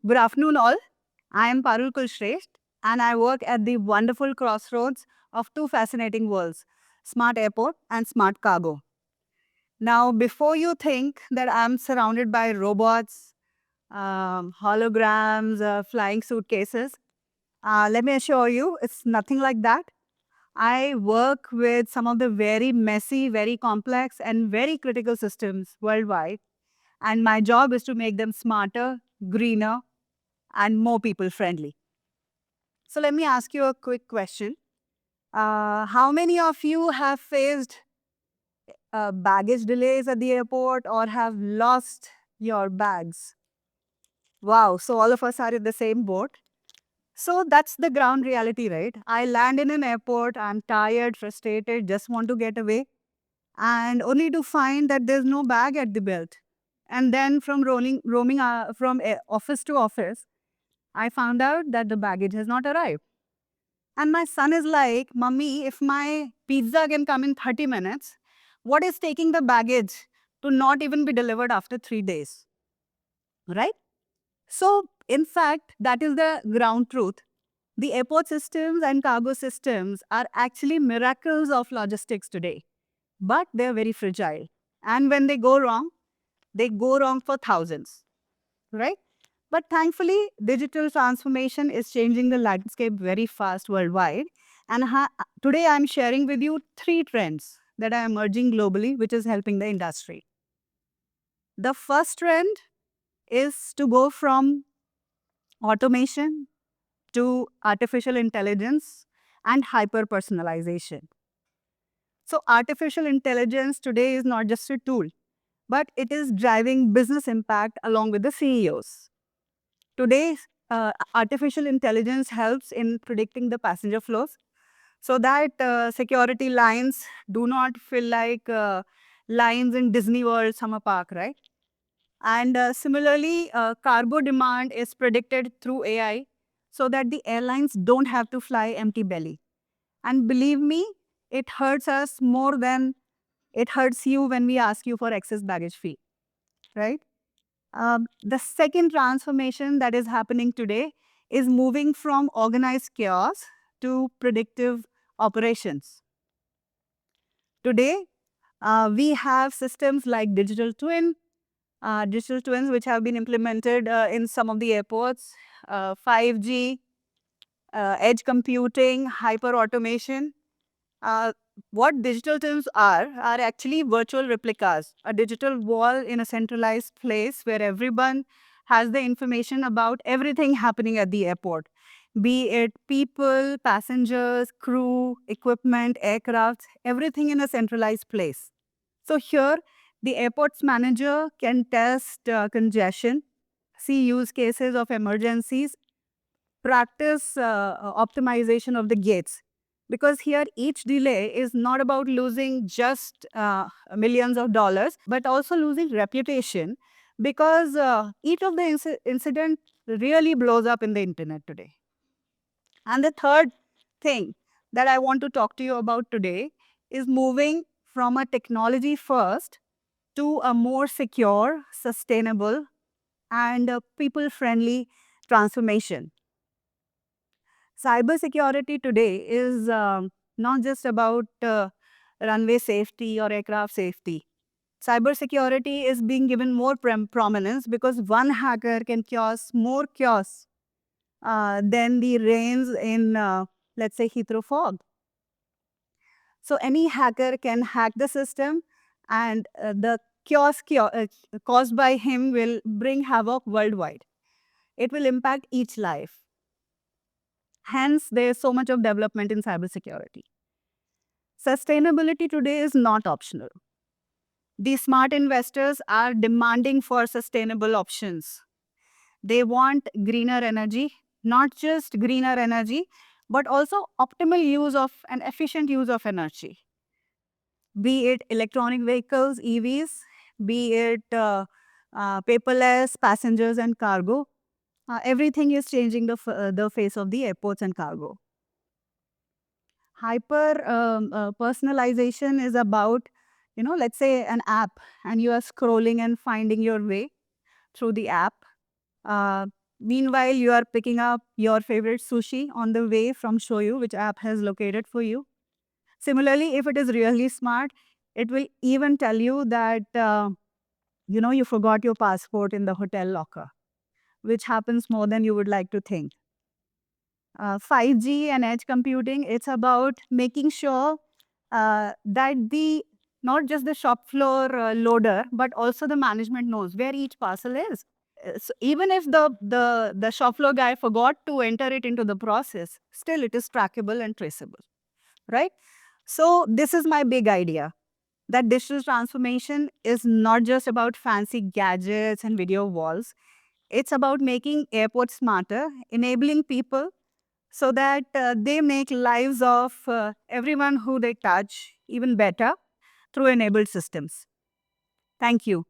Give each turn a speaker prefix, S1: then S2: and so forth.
S1: Good afternoon, all. I am Parul Kulshresht, and I work at the wonderful crossroads of two fascinating worlds, smart airport and smart cargo. Now, before you think that I'm surrounded by robots, holograms, flying suitcases, let me assure you, it's nothing like that. I work with some of the very messy, very complex, and very critical systems worldwide, and my job is to make them smarter, greener, and more people friendly. So let me ask you a quick question. How many of you have faced baggage delays at the airport or have lost your bags? Wow, so all of us are in the same boat. So that's the ground reality, right? I land in an airport, I'm tired, frustrated, just want to get away, and only to find that there's no bag at the belt. And then from roaming from office to office, I found out that the baggage has not arrived. And my son is like, Mummy, if my pizza can come in 30 minutes, what is taking the baggage to not even be delivered after 3 days? Right? So, in fact, that is the ground truth. The airport systems and cargo systems are actually miracles of logistics today, but they're very fragile. And when they go wrong for thousands, right? But thankfully, digital transformation is changing the landscape very fast worldwide. And today I'm sharing with you three trends that are emerging globally, which is helping the industry. The first trend is to go from automation to artificial intelligence and hyper personalization. So, artificial intelligence today is not just a tool, but it is driving business impact along with the CEOs. Today, artificial intelligence helps in predicting the passenger flows so that security lines do not feel like lines in Disney World summer park, right? And similarly, cargo demand is predicted through AI so that the airlines don't have to fly empty belly. And believe me, it hurts us more than it hurts you when we ask you for excess baggage fee, right? The second transformation that is happening today is moving from organized chaos to predictive operations. Today, we have systems like digital twins which have been implemented in some of the airports, 5G, edge computing, hyper automation. Uh, what digital twins are actually virtual replicas, a digital wall in a centralized place where everyone has the information about everything happening at the airport, be it people, passengers, crew, equipment, aircraft, everything in a centralized place. So here, the airport's manager can test congestion, see use cases of emergencies, practice optimization of the gates. Because here, each delay is not about losing just millions of dollars, but also losing reputation because each of the incident really blows up in the internet today. And the third thing that I want to talk to you about today is moving from a technology first to a more secure, sustainable, and people friendly transformation. Cybersecurity today is not just about runway safety or aircraft safety. Cybersecurity is being given more prominence because one hacker can cause more chaos than the rains in, let's say, Heathrow fog. So any hacker can hack the system, and the chaos caused by him will bring havoc worldwide. It will impact each life. Hence, there is so much of development in cybersecurity. Sustainability today is not optional. The smart investors are demanding for sustainable options. They want greener energy, not just greener energy, but also optimal use of and efficient use of energy. Be it electronic vehicles, EVs, be it paperless passengers and cargo. Everything is changing the face of the airports and cargo. Hyper personalization is about, let's say an app, and you are scrolling and finding your way through the app. Meanwhile, you are picking up your favorite sushi on the way from Shoyu, which app has located for you. Similarly, if it is really smart, it will even tell you that, you forgot your passport in the hotel locker, which happens more than you would like to think. 5G and edge computing, it's about making sure that not just the shop floor loader, but also the management knows where each parcel is. So even if the shop floor guy forgot to enter it into the process, still it is trackable and traceable, right? So this is my big idea, that digital transformation is not just about fancy gadgets and video walls. It's about making airports smarter, enabling people so that they make lives of everyone who they touch even better through enabled systems. Thank you.